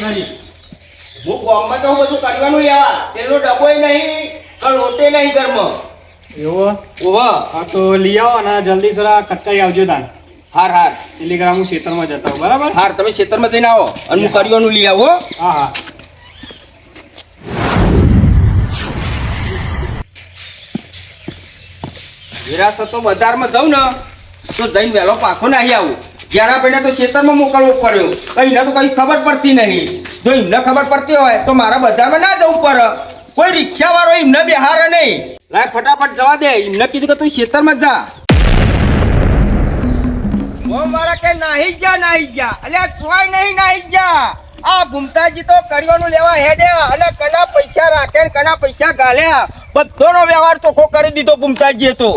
નહીં. હું ગામમાં તો બધું કરવાનું લેવા. પેલો ડબ્બોય નહીં, કે લોટે નહીં ઘરમાં. એવો ઓવા. હા તો લઈ આવો અને જલ્દી થોડા કટકાઈ આવજો તાન. હાર. ટેલિગ્રામ હું ખેતરમાં જતા હોઉં બરાબર. હાર તમે ખેતરમાં જઈને આવો અને હું કરિયાનું લઈ આવો. હા. વિરાસત તો બજારમાં જાઉં ને તો જઈને વહેલો પાછો નહીં આવું. જ્યારે આપણે તો ખેતરમાં મોકલવો પડ્યો. કઈને તો કઈ ખબર પડતી નહીં. જો એમને ખબર પડતી હોય તો મારા બજારમાં ના જવું પડે. કોઈ રિક્ષા વાળો એમને બેહારે નહીં. લાય ફટાફટ જવા દે. એમને કીધું કે તું ખેતરમાં જા. મારા કે નાહી જા અલ્યા ચોય નહીં નાહી જા. આ ભૂમતાજી તો કરિયાનું લેવા હેડ્યા અને કના પૈસા રાખે ને કના પૈસા ગાલ્યા. બધોનો વ્યવહાર ચોખ્ખો કરી દીધો ભૂમતાજીએ તો.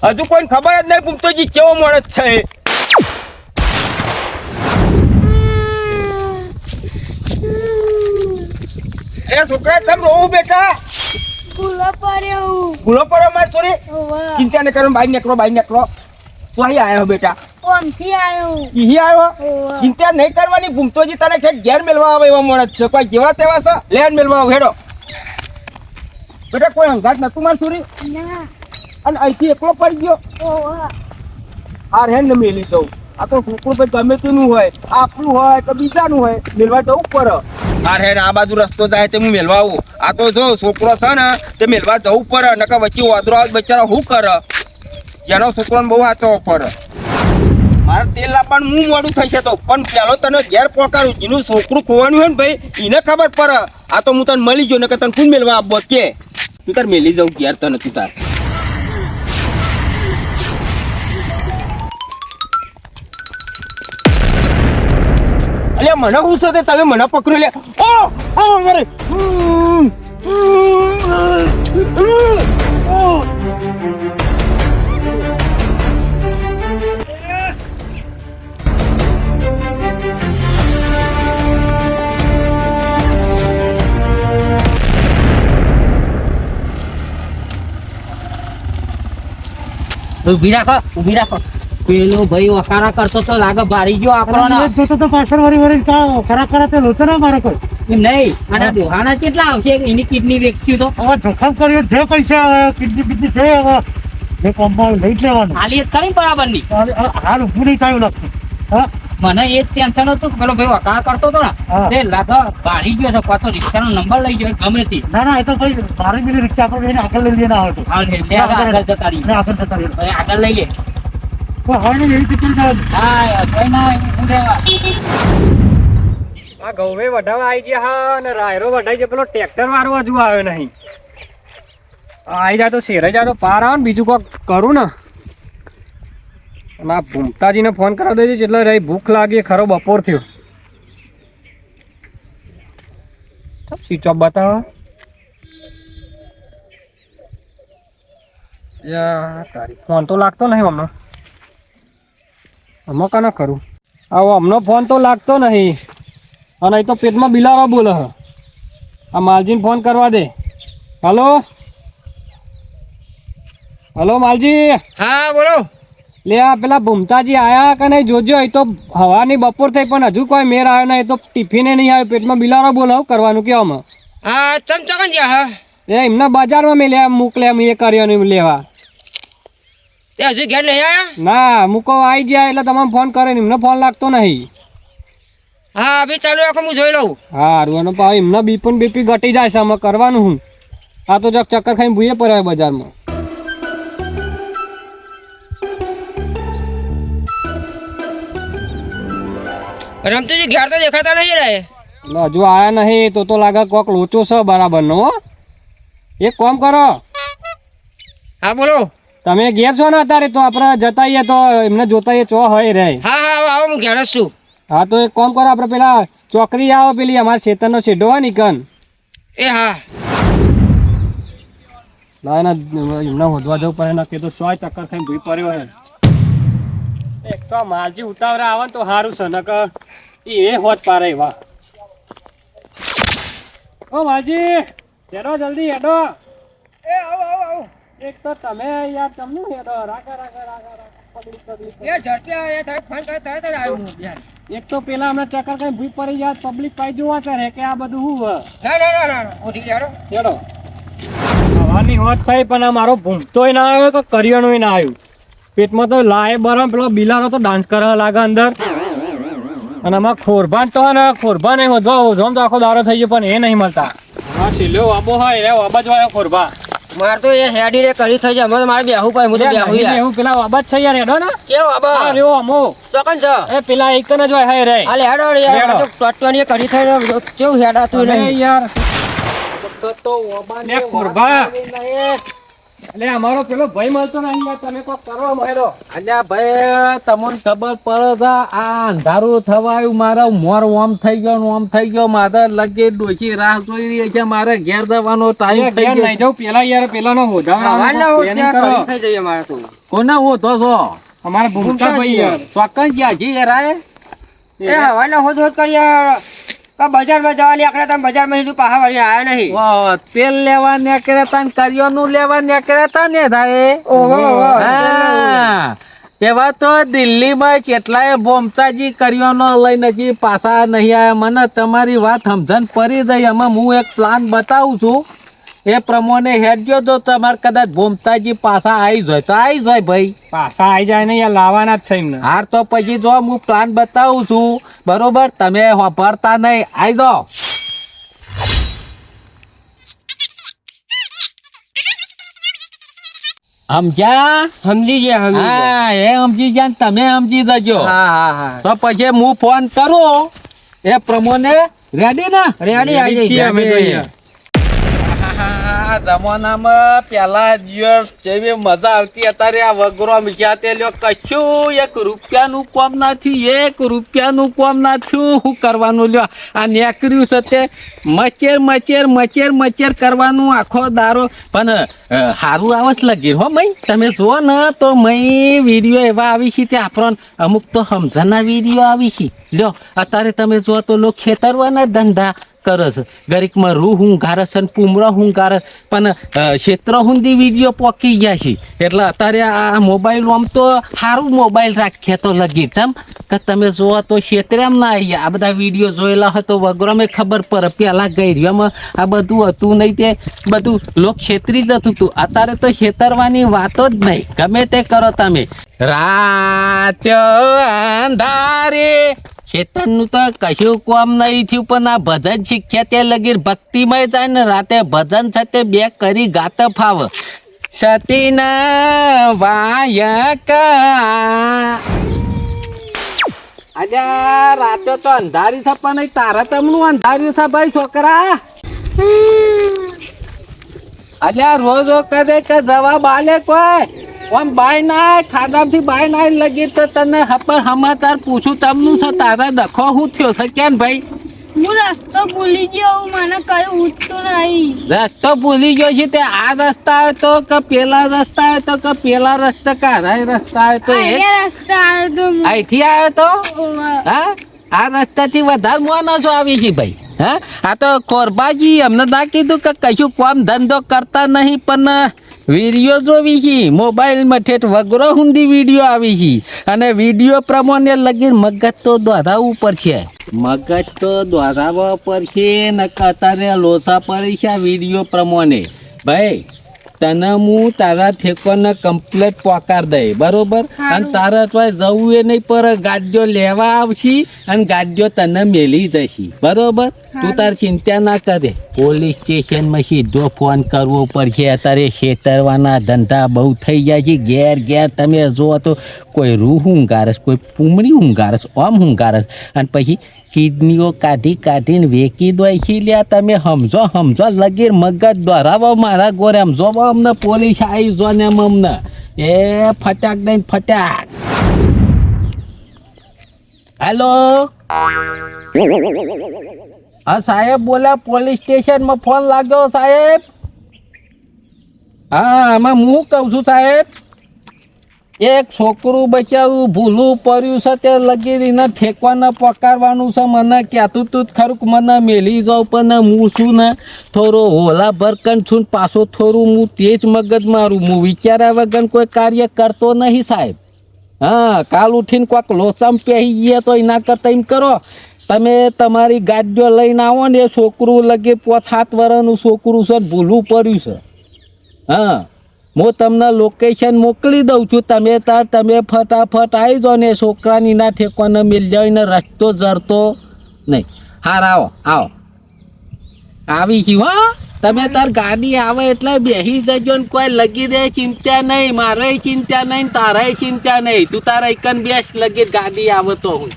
હજુ કોઈને ખબર જ નહીં ભૂમતાજી કેવો માણસ છે. એ છોકરા તમે રોવું બેટા. ભૂલો પડ્યો માર છોરી. ચિંતા ન કરો બહાર નીકળો. તો અહીં આવ્યો બેટા. ઈ આવ્યો. ચિંતા નહીં કરવાની. ભૂમતોજી તને ઠેઠ ઘેર મેળવા આવે એવા માણસ છે. કોઈ જેવા તેવા છે લેન મેળવા આવે. હેડો બેટા. કોઈ હંગાત નતું માર છોરી. અને અહીંથી એકલો પડી ગયો. હાર હેન ને મેલી દઉં. આ તો છોકરું ભાઈ ગમે તેનું હોય, આપણું હોય કે બીજાનું હોય, મેળવા જવું પડે. હાર હેન આ બાજુ રસ્તો જાય તે હું મેળવા આવું. આ તો જો છોકરો છે ને તે મેળવા જવું પડે. નકર વચ્ચે વાદરો આવે બચારા શું કરે. જેનો છોકરાને બહુ વાંચવો પડે. મારે તેલ લાવવાનું હું મોડું થશે તો પણ પેલો તને ઘેર પહોંચાડું. જેનું છોકરું ખોવાનું હોય ને ભાઈ એને ખબર પડે. આ તો હું તને મળી ગયો ને કે તને કોણ મેળવા આપો કે તું તાર મેલી જાઉં ઘેર તને તું તાર. અલ્યા મને શું છે તે તમે મને પકડી લે. ઓ મારે ઉભી રાખો. પેલો ભાઈ વખારા કરતો તો લાગે ભારી ગયો આપણો. જોતો તો પાછળ વળી વખારા કરે તે લોચો ના મારે કોઈ નહીં. અને દોહાણા કેટલા આવશે એની કિડની વેચી તો હવે જોખમ કર્યો. જે પૈસા આવે કિડની બીજી છે હવે જે કોમ્પાઉન્ડ લઈ જ લેવાનું. હાલી કરી બરાબર ની હાલ ઊભું નહીં થયું લાગતું. હા મને એ જ ટેન્શન હતું કે પેલો ભાઈ વખારા કરતો હતો ને તે લાગે ભારી ગયો છે. પાછો રિક્ષાનો નંબર લઈ ગયો ગમે તે. ના એ તો કઈ મારી મિલી રિક્ષા આપણે આગળ લઈ લેના આવે તો આગળ જતા રહીએ. આગળ લઈએ. આ ઘઉં વઢાવા આવી ગયા હા ને રાયરો વઢાઈ જાય. પેલો ટ્રેક્ટર વાળો હજુ આવ્યો નહીં. આવી જાય તો શેરાઈ જાય તો પાર આવે ને બીજું કોક કરું ને. અને આ ભૂમતાજીને ફોન કરાવી દેજે એટલે રહી ભૂખ લાગી ખરો બપોર થયો. સ્વિચ ઓફ બતાવો. તારી ફોન તો લાગતો નહીં હમણાં. આમાં કાના કરું. આવો હમનો ફોન તો લાગતો નહીં. અને અહીં તો પેટમાં બિલારો બોલે. આ માલજીને ફોન કરવા દે. હલો માલજી. હા બોલો. લે આ પેલા ભૂમતાજી આયા કે નહીં જોજો. અહીં તો હવાની બપોર થઈ પણ હજુ કોઈ મેર આવ્યો નહીં. તો ટિફિને નહીં આવ્યો. પેટમાં બિલારો બોલે. કરવાનું કે આમાં હા ચમચકન જા. એ એમના બજારમાં મેં લે મોકલે એમ એ કર્યો લેવા. તે હજુ ઘેર નહીં આયા? ના મૂકો આવી જાય એટલે તમારે ફોન કરે ને એમને ફોન લાગતો નહીં. હા અભી ચાલુ રાખો હું જોઈ લઉં. હા રૂવાનો પાવ એમના બીપન બીપી ઘટી જાય છે. આમાં કરવાનું હું. આ તો જક ચક્કર ખાઈને ભૂએ પડે બજારમાં. રમતુજી ઘેર તો દેખાતા નહીં રહે. હજુ આયા નહીં તો લાગે કોક લોચો છે બરાબર નો. એક કામ કરો. હા બોલો. તમે ઘેર છો ને અત્યારે તો આપણે જતાઈએ તો એમને જોતાઈએ ચો હોય રે. હા આવો હું ઘેર જ છું. હા તો એક કામ કરો. આપણે પેલા ચોકરી આવો પેલી અમારા ખેતરનો શેઢો હોય ને કન. એ હા ના એમને વધવા જવું પડે ના કીધું 100 ચક્કર ખાઈને ભૂઈ પડ્યો હે. એક તો માલજી ઉતાવળા આવે ને તો સારું છે નક એ હોત પારે એવા. ઓ માલજી હેડો જલ્દી હેડો. એ આવો. એક તો તમે યાર તમનું હેડો. રાગા પગલી એ ઝડપી આવે થાય ફોન કર તરત જ આવ્યો હું યાર. એક તો પેલા હમણાં ચક્કર કઈ ભૂઈ પડી જાય પબ્લિક પાઈ જોવા કરે કે આ બધું શું ના ના ના ના ઉઠી જાડો ચડો હવાની હોત થઈ પણ આ મારો ભૂમતોય ના આવ્યો કે કરિયાણુંય ના આવ્યું પેટમાં તો લાય બરમ પેલો બિલારો તો ડાન્સ કરવા લાગે અંદર અને આમાં ખોરભાન તો ને ખોરભા નહીં હોધવા હોધવામાં તો આખો દારો થઈ ગયો પણ એ નહીં મળતા હા સિલ્યો આબો હોય એ અબજ વાયો ખોરભા માર તો એ હેડી રે કરી થઈ જાય મને મારે બેહું પાય મુદે બેહું યાર એવું પેલા અબજ છે યાર હેડો ને કેવો આબા આ રહ્યો અમો ચોકન છે એ પેલા એક જ હોય હે રે આલે હેડો યાર તો ટોટવાની કરી થઈ રહ્યો કેવું હેડા તું અરે નહીં યાર તો ઓબાને ખોરભા એટલે અમારો પેલો ભાઈ મળતો નહીં યાર તમે કોક કરો મહેરો અલ્યા ભાઈ તમને ખબર પડે આ અંધારું થવાયું મારા મોર ઓમ થઈ ગયો ને ઓમ થઈ ગયો મારે લગે ડોશી રાહ જોઈ રહી છે મારે ઘેર જવાનો ટાઈમ થઈ ગયો નહીં જાઉં પેલા યાર પેલાનો હવાના હોધાવાનો કરી થઈ જઈએ મારે તો કોના હોતો છો અમારા ભૂમતા ભાઈ યાર ચોકન ગયા જી યાર એ હવાના હોદ હોદ કરી યાર બજારમાં જવાની આખરે તમે બજારમાં સીધું પાહા વળી આયા નહીં વાહ તેલ લેવા નીકળ્યા તા ને કરિયાનું લેવા નીકળ્યા તા ને થાય ઓહો હા એવા તો દિલ્હીમાં કેટલાય બોમચાજી કરિયાનો લઈને હજી પાછા નહીં આવ્યા મને તમારી વાત સમજણ પડી જાય એમાં હું એક પ્લાન બતાવું છું એ પ્રમાણે હેડજો તો તમારે કદાચ બોમતાજી પાછા આવી જાય તો આવી જાય ભાઈ પાછા આવી જાય ને યાર લાવવાના જ છે એમને હાર તો પછી જો હું પ્લાન બતાવું છું બરોબર તમે વાપરતા નહીં આવી જાઓ સમજ્યા સમજી ગયા હા એ સમજી ગયા ને તમે સમજી જજો હા હા હા તો પછી હું ફોન કરું એ પ્રમાણે રેડી ને રેડી આવી છીએ અમે તો યાર આ જમાનામાં પેલા જેવી મજા આવતી અત્યારે આ વગરો મીઠા તે લ્યો કશું 1 રૂપિયાનું કોમ ના થયું 1 રૂપિયાનું કોમ ના થયું શું કરવાનું લ્યો આ નેકર્યું છે તે મચેર મચેર મચેર મચેર કરવાનું આખો દારો પણ સારું આવે છે લગીર હો મય તમે જુઓ ને તો મય વિડીયો એવા આવી છે તે આપણને અમુક તો સમજણના વિડીયો આવી છે લ્યો અત્યારે તમે જુઓ તો લોકો ખેતરવાના ધંધા કરે છે ગરીકમાં રૂ હું ગારે છે પૂમરો હું ગારે પણ ક્ષેત્ર સુધી વિડીયો પોકી ગયા છે એટલે અત્યારે આ મોબાઈલ આમ તો સારું મોબાઈલ રાખીએ તો લગી ચમ કે તમે જોવો તો ક્ષેત્રમાં ના આવી આ બધા વિડીયો જોયેલા હોય તો વગરોમાં ખબર પડે પહેલાં ગઈડિયામાં આ બધું હતું નહીં તે બધું લોક ક્ષેત્રી જ હતું અત્યારે તો છેતરવાની વાતો જ નહીં ગમે તે કરો તમે રાત અંધારે ખેતરનું તો કશું કામ નહીં થયું પણ આ ભજન શીખ્યા તે લગી ભક્તિમય જાય ને રાતે ભજન છે તે બે કરી ગાત ફાવ સતીના વાયકા અલ્યા રાતે તો અંધારી છે પણ તારા તમનું અંધાર્યું છે ભાઈ છોકરા અલ્યા રોજ કદે કે જવાબ આલે કોઈ આમ બાય ના ખાદામાંથી બાય ના લગી તો તને હપર સમાચાર પૂછું તમનું છે તારા દખો શું થયો છે કેમ ભાઈ હું રસ્તો ભૂલી ગયો મને કયું ઉઠતું નહીં રસ્તો ભૂલી ગયો છે તે આ રસ્તા આવે તો કે પેલા રસ્તા આવે તો કે પેલા રસ્તા કાઢાય રસ્તા આવે તો અહીંયા રસ્તા આવ્યો તો અહીંથી આવે તો હા આ રસ્તાથી વધારે મોનો છો આવી છે ભાઈ હા આ તો કોરબાજી અમને ના કીધું કે કશું કામ ધંધો કરતા નહીં પણ વિડીયો જોવી છે મોબાઈલમાં ઠેઠ વગરો હુંદી વિડીયો આવી છે અને વિડીયો પ્રમાણે લગીને મગજ તો દોધાવવું પડશે મગજ તો દોધાવવા પડશે ને અત્યારે લોસા પડી છે આ વિડીયો પ્રમાણે ભાઈ તને હું તારા ઠેકોને કમ્પ્લેટ પોકાર દઈ બરોબર અને તારા તો જવું એ નહીં પર ગાડીઓ લેવા આવશી અને ગાડીઓ તને મેલી જશી બરોબર તું તાર ચિંતા ના કરે પોલીસ સ્ટેશનમાં સીધો ફોન કરવો પડશે અત્યારે છેતરવાના ધંધા બહુ થઈ જાય છે ઘેર ઘેર તમે જુઓ તો કોઈ રૂ ઊંઘારસ કોઈ પૂમડી ઊંઘારસ આમ ઊંઘારસ અને પછી કિડનીઓ કાઢી કાઢીને વેકી દો છે લ્યા તમે સમજો સમજો લગીર મગજ દોરાવો મારા ગોરે આમ જો અમને પોલીસ આવી જો ને અમને એ ફટાક દઈને ફટાક હેલો હા સાહેબ બોલા પોલીસ સ્ટેશનમાં ફોન લાગ્યો સાહેબ હા આમાં હું કહું છું સાહેબ એક છોકરું બચાવું ભૂલું પડ્યું છે તે લગી એને ઠેકવાને પકારવાનું છે મને કહેતું તું ખરું મને મેલી જાઉં પણ હું છું ને થોડો હોલા ભરકન છું પાછો થોડું હું તેજ મગજ મારું હું વિચાર્યા વગર કોઈ કાર્ય કરતો નહીં સાહેબ હા કાલ ઉઠીને કોઈક લોચામ પહેરી ગયા તો એના કરતાં એમ કરો તમે તમારી ગાડીઓ લઈને આવો ને એ છોકરું લગે 5-7 વર્ષનું છોકરું છે ને ભૂલું પડ્યું છે. હા હું તમને લોકેશન મોકલી દઉં છું તમે ફટાફટ આવી જાઓ ને એ છોકરાની ના ઠેકોને મિલ જાઓ ને રસ્તો જરતો નહીં. હાર આવો આવી ગયું હા તમે તાર ગાડી આવે એટલે બેસી જજો ને કોઈ લગી દે ચિંતા નહીં મારે ચિંતા નહીં તારે ચિંતા નહીં તું તારા એકન બેસ લગી ગાડી આવે તો હું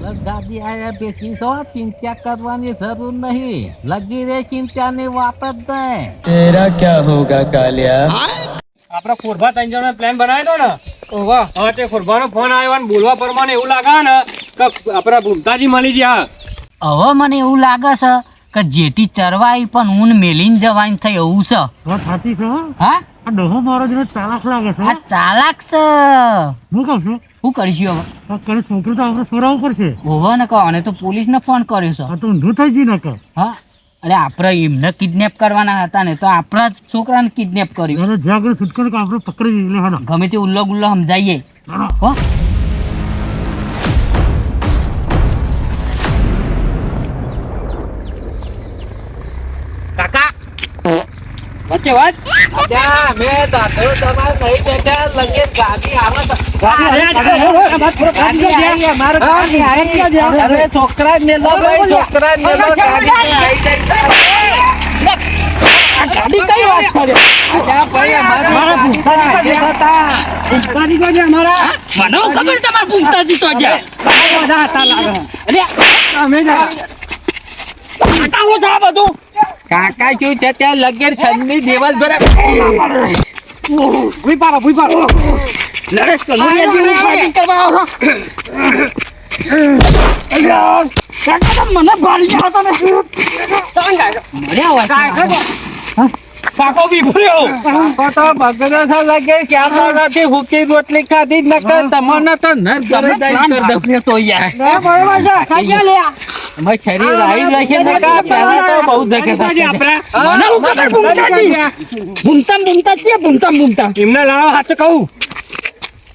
બેસ ગાડી આયા બેસી છો ચિંતા કરવાની જરૂર નહીં લગી દે ચિંતા ની વાત જ નહીં. तेरा क्या होगा कालिया? આપડે ખોરભા 3 જણનો પ્લાન બનાવ્યો ને ઓવા હા તે ખોરભાનો ફોન આવ્યો અને બોલવા પ્રમાણે એવું લાગે ને કે આપડા ભૂમતાજી મળી ગયા. હવે મને એવું લાગે છે કે જેટી ચરવાઈ પણ ઊન મેલીને જવાની થઈ એવું છે. હા ડોહો મારો જેને ચાલાક લાગે છે. આ ચાલાક છે. હું કહું છું શું કરીશું હવે? કરે છોકરું તો આપણે સોરાવું પડશે. ઓવે ને કહો અને તો પોલીસને ફોન કર્યો છે. આ તો ઊંધું થઈ ગયું ને કે હા અરે આપણે એમને કિડનેપ કરવાના હતા ને તો આપણા જ છોકરાને કિડનેપ કર્યું. ત્યારે જ્યાં આગળ છૂટકો કે આપણે પકડી લઈએ હાલો. ગમે તે ઉલ્લો ગુલ્લો સમજાઈએ. હો કાકા વચ્ચે વાત ત્યાં મેં દાખલો તમારે નહીં બેઠા લગે ગાડી આવે તો ગાડી આવી અમારે ગાડી આવી અરે છોકરા મેલો ભાઈ છોકરા મેલો ગાડી લઈ જાય ગાડી કઈ વાત કરે? અચ્છા ભાઈ અમારા ભૂખા હતા ભૂમતાજી તો અમારા મને ખબર તમારા ભૂમતાજી તો અરે અમે કાકા હું થા બધું કાકા શું છે ત્યાં લગેર છન્ની દેવાલ ભરે ભૂઈ પાડો નરેશ કલોરિયા જેવું ફાઇટિંગ કરવા આવો કાકા તો મને ભાળી જાતો ને મર્યા હોય સાકો બી ભર્યો તો બગડો લગે ક્યાં નથી હુકી રોટલી ખાધી નકર તમને તો નર કરે જાય કર દે તો યાર બરોબર છે સાચા લે અમે શરીર આવી લખે ને કા પહેલા તો બહુ જગ્યા હતા મને હું ખબર ભૂમતાજી ભૂમતા એમને લાવો હાથ કહું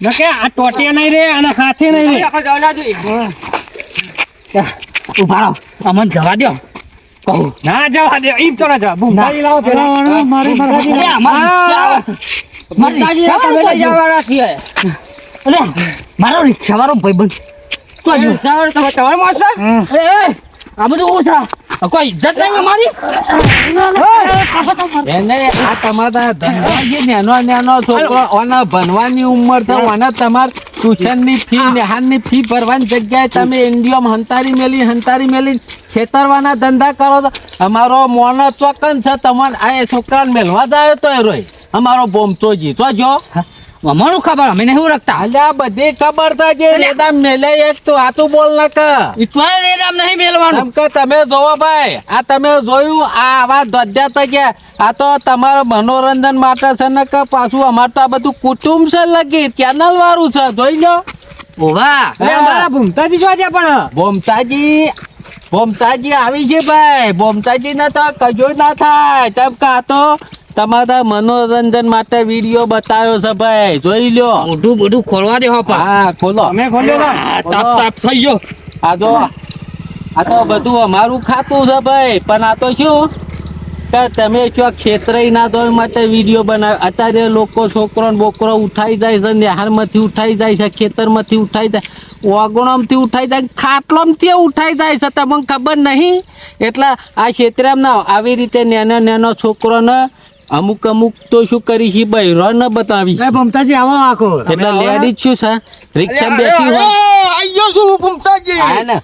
ન કે આ ટોટિયા નહીં રે અને હાથે નહીં રે ઉભા રહો અમને જવા દો કહું ના જવા દે ઈમ તો ના જવા ભૂમતાજી લાવો પેલા મારી અરે મારો રિક્ષાવાળો ભાઈબંધ તો રિક્ષાવાળો મારશે આ બધું હું છે કોઈ ઇજ્જત નહીં અમારી એને આ તમારા ધંધા જે નાનો છોકરો ઓના ભણવાની ઉંમર છે ઓના તમાર ટ્યુશનની ફી નિહાળની ફી ભરવાની જગ્યાએ તમે ઇન્ડિયામાં હંતારી મેલી ખેતરવાના ધંધા કરો તો અમારો મોનો ચોકન છે તમારે આ છોકરાને મેળવા જ આવ્યો તો એ રોય અમારો બોમતોજી તો જો અમારું ખબર અમે નહીં રખતા અલ્યા બધી ખબર છે જે રેદામ મેલે એક તો આતું બોલ ન કે ઇતવાય રેડામ નહીં મેલવાનું એમ કે તમે જોવો ભાઈ આ તમે જોયું આ આવા ધદ્યા તો ગયા આ તો તમારા મનોરંજન માટે છે ને કે પાછું અમારે તો આ બધું કુટુંબ છે લગી ચેનલ વાળું છે જોઈ લો ઓવા અમારા ભૂમતાજી જો છે પણ બોમતાજી આવી છે ભાઈ બોમતાજી ને તો કજો ના થાય તબ કે આ તો તમારા મનોરંજન માટે વિડીયો બતાવ્યો છે ભાઈ જોઈ લ્યો મોઢું બધું ખોલવા દે હો હા ખોલો અમે ખોલ્યો તાપ થઈ ગયો આ જો આ તો બધું અમારું ખાતું છે ભાઈ પણ આ તો શું કે તમે જો ક્ષેત્રય ના ધોરણ માટે વિડીયો બનાવ અત્યારે લોકો છોકરો ને બોકરો ઉઠાઈ જાય છે નિહાળમાંથી ઉઠાઈ જાય છે ખેતરમાંથી ઉઠાઈ જાય ઓગણોમાંથી ઉઠાઈ જાય ખાટલોમાંથી ઉઠાઈ જાય છે તમને ખબર નહીં એટલે આ ક્ષેત્રમાં આવી રીતે નાનો છોકરોને અમુક તો શું કરી છે બૈરો ન બતાવી ભમતાજી આવો આખો એટલે લેડીઝ શું છે રિક્ષા બેઠી હોય આયો છું ભૂમતાજી આ ને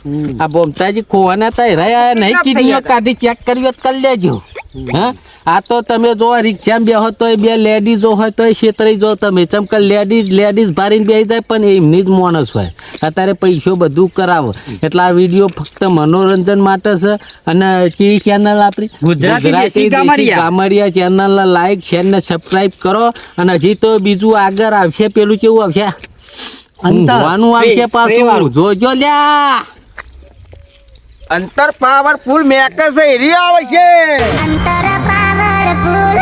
આ બોમતાજી ખોવાના તો રહ્યા નહીં કીધું કાઢી ચેક કર્યો તો કરી લેજો હા આ તો તમે જો રિક્ષામાં બેહો તો બે લેડીઝો હોય તો ક્ષેત્રે જો તમે ચમકા લેડીઝ ભારીને બેસી જાય પણ એમની જ માણસ હોય અત્યારે પૈસો બધું કરાવો એટલે આ વિડીયો ફક્ત મનોરંજન માટે છે અને કઈ ચેનલ આપણી ગુજરાતી દેશી ગામડિયા ચેનલને લાઈક શેર ને સબસ્ક્રાઈબ કરો અને હજી તો બીજું આગળ આવશે પેલું કેવું આવશે ઊંઘવાનું આવશે પાછું જોજો લ્યા અંતર પાવરફુલ મેકસ એરિયા આવે છે અંતર પાવરફુલ